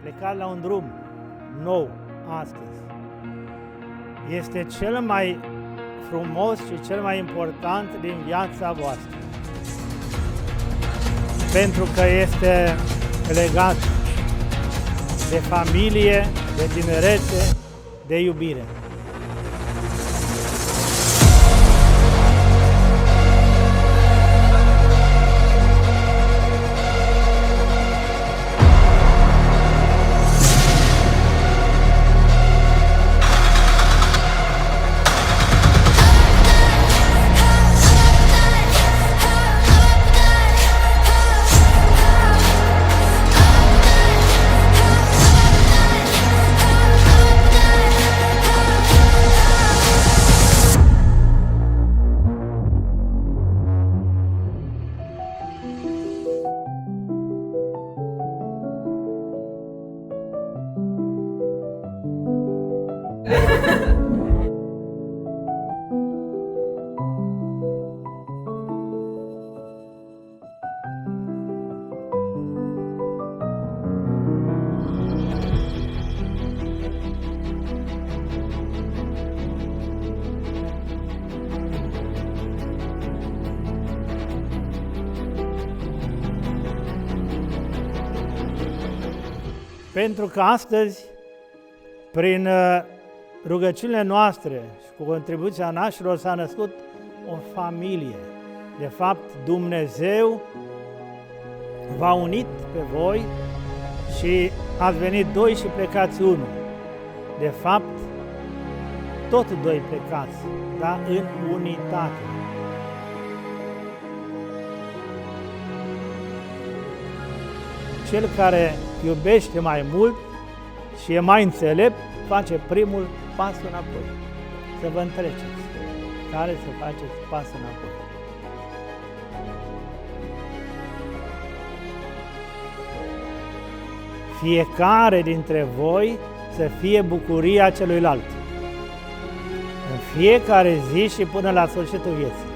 plecat la un drum nou astăzi. Este cel mai frumos și cel mai important din viața voastră. Pentru că este legat de familie, de tinerețe, de iubire. Pentru că astăzi, prin rugăciunile noastre și cu contribuția nașilor, s-a născut o familie. De fapt, Dumnezeu v-a unit pe voi și ați venit doi și plecați unul. De fapt, tot doi plecați, dar în unitate. Cel care iubește mai mult și e mai înțelept, face primul pas înapoi. Să vă întreceți care să faceți pas înapoi. Fiecare dintre voi să fie bucuria celuilalt. În fiecare zi și până la sfârșitul vieții.